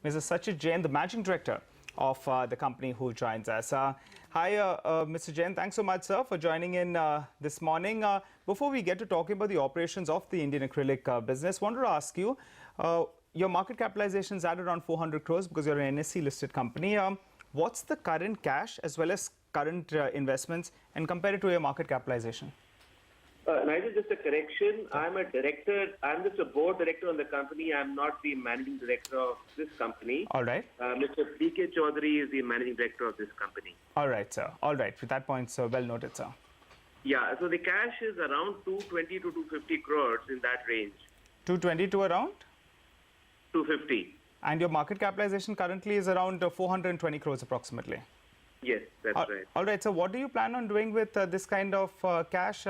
Mr. Sachit Jain, the Managing Director of the company, who joins us. Hi, Mr. Jain. Thanks so much, sir, for joining in this morning. Before we get to talking about the operations of the Indian acrylic business, wanted to ask you, your market capitalization is at around 400 crores because you're an NSE-listed company. What's the current cash as well as current investments, and compare it to your market capitalization? Nigel, just a correction. I'm a director. I'm just a board director on the company. I'm not the managing director of this company. All right. Mr. P.K. Chaudhary is the managing director of this company. All right, sir. All right. With that point, sir, well noted, sir. Yeah, so the cash is around 220 to 250 crores, in that range. 220 to around? 250. And your market capitalization currently is around 420 crores approximately. Yes, that's right. All right. So what do you plan on doing with this kind of cash?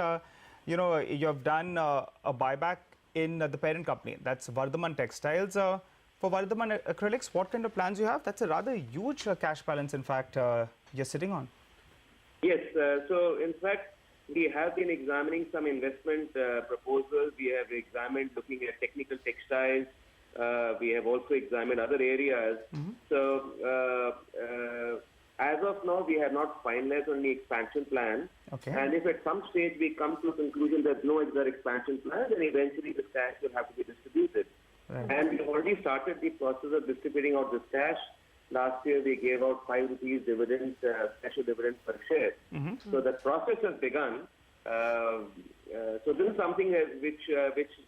You know, you have done a buyback in the parent company. That's Vardhman Textiles. For Vardhman Acrylics, what kind of plans you have? That's a rather huge cash balance, in fact, you're sitting on. Yes. So, in fact, we have been examining some investment proposals. We have examined looking at technical textiles. We have also examined other areas. So, as of now, we have not finalized on the expansion plan. Okay. And if at some stage we come to a conclusion that no other expansion plan, then eventually this cash will have to be distributed. Right. And we've already started the process of distributing out this cash. Last year we gave out 5 rupees dividend, special dividend per share. So the process has begun. So this is something which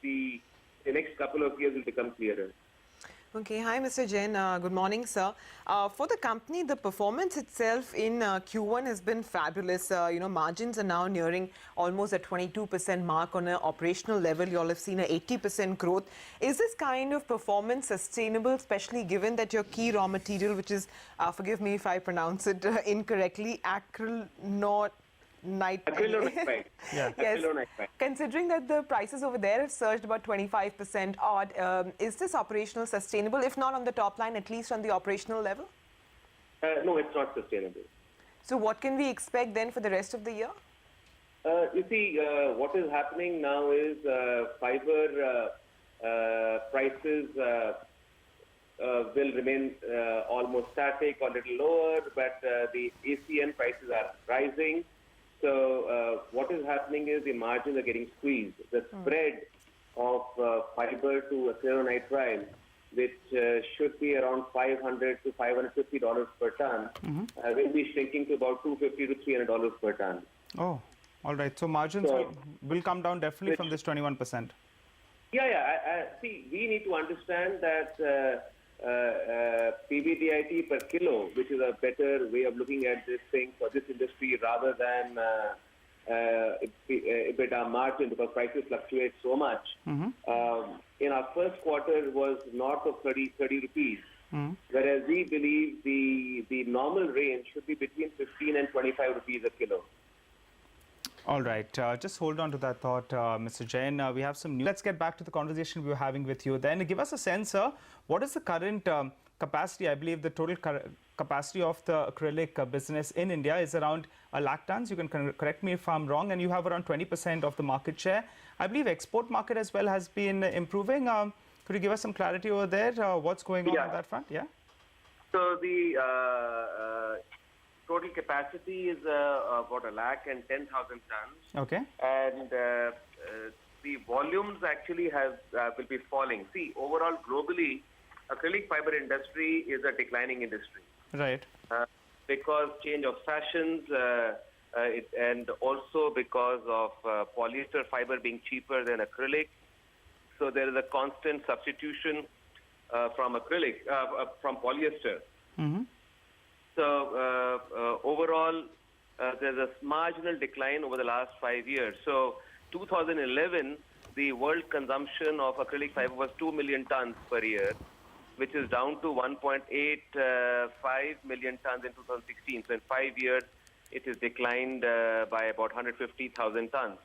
the next couple of years will become clearer. Okay, hi Mr. Jain. Good morning, sir. For the company, the performance itself in Q1 has been fabulous. Margins are now nearing almost a 22% mark on an operational level. You all have seen an 80% growth. Is this kind of performance sustainable, especially given that your key raw material, which is, forgive me if I pronounce it incorrectly, acrylonitrile. Yeah. Yes. Considering that the prices over there have surged about 25% odd, is this operational sustainable? If not on the top line, at least on the operational level? No, it's not sustainable. So what can we expect then for the rest of the year? You see, what is happening now is fiber prices will remain almost static or a little lower, but the ACN prices are rising. So what is happening is the margins are getting squeezed. The spread of fiber to acrylonitrile, which should be around $500 to $550 per ton, will be shrinking to about $250 to $300 per ton. Oh, all right. So margins will come down definitely from this 21%. Yeah. See, we need to understand that PBDIT per kilo, which is a better way of looking at this thing for this industry rather than EBITDA margin, because prices fluctuate so much. In our first quarter was north of 30 rupees, whereas we believe the normal range should be between 15 and 25 rupees a kilo. All right. Just hold on to that thought, Mr. Jain. We have some news. Let's get back to the conversation we were having with you. Then give us a sense, sir, what is the current capacity? I believe the total capacity of the acrylic business in India is around 1 lakh tons. You can correct me if I'm wrong. And you have around 20% of the market share. I believe export market as well has been improving. Could you give us some clarity over there? What's going on that front? Yeah. So the total capacity is about 110,000 tons. Okay. And the volumes actually will be falling. See, overall globally, acrylic fiber industry is a declining industry. Right. Because change of fashions and also because of polyester fiber being cheaper than acrylic. So there is a constant substitution from acrylic, from polyester. So overall, there's a marginal decline over the last 5 years. So 2011, the world consumption of acrylic fiber was 2 million tons per year, which is down to 1.85 million tons in 2016. So in 5 years, it has declined by about 150,000 tons.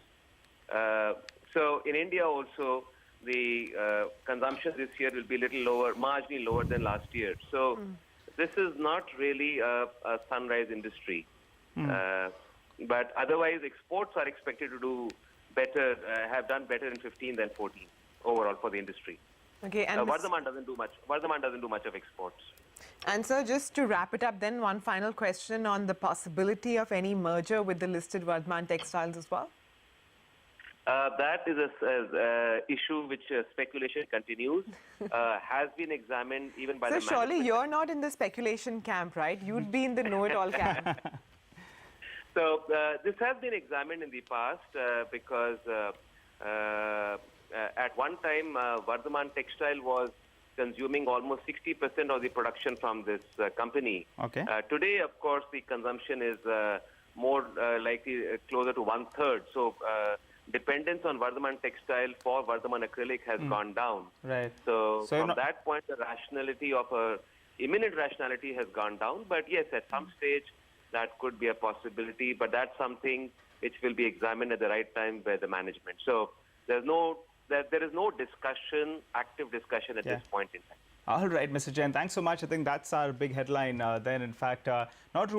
So in India also, the consumption this year will be a little lower, marginally lower than last year. So this is not really a sunrise industry. But otherwise, exports are expected to do better, have done better in 15 than 14 overall for the industry. Okay, and Vardhman doesn't do much. Vardhman doesn't do much of exports. And sir, just to wrap it up, then one final question on the possibility of any merger with the listed Vardhman Textiles as well. That is a issue which speculation continues, has been examined even by So the surely management. you're not in the speculation camp, right? You'd be in the know-it-all camp. So this has been examined in the past because at one time Vardhman Textile was consuming almost 60% of the production from this company. Okay. Today, of course, the consumption is more likely closer to 1/3. So dependence on Vardhman Textile for Vardhman Acrylic has gone down. Right. So So you're from not- that point, the rationality of imminent rationality has gone down. But yes, at some stage, that could be a possibility. But that's something which will be examined at the right time by the management. So there is no discussion, active discussion at this point in time. All right, Mr. Jain, thanks so much. I think that's our big headline then. In fact, not ruling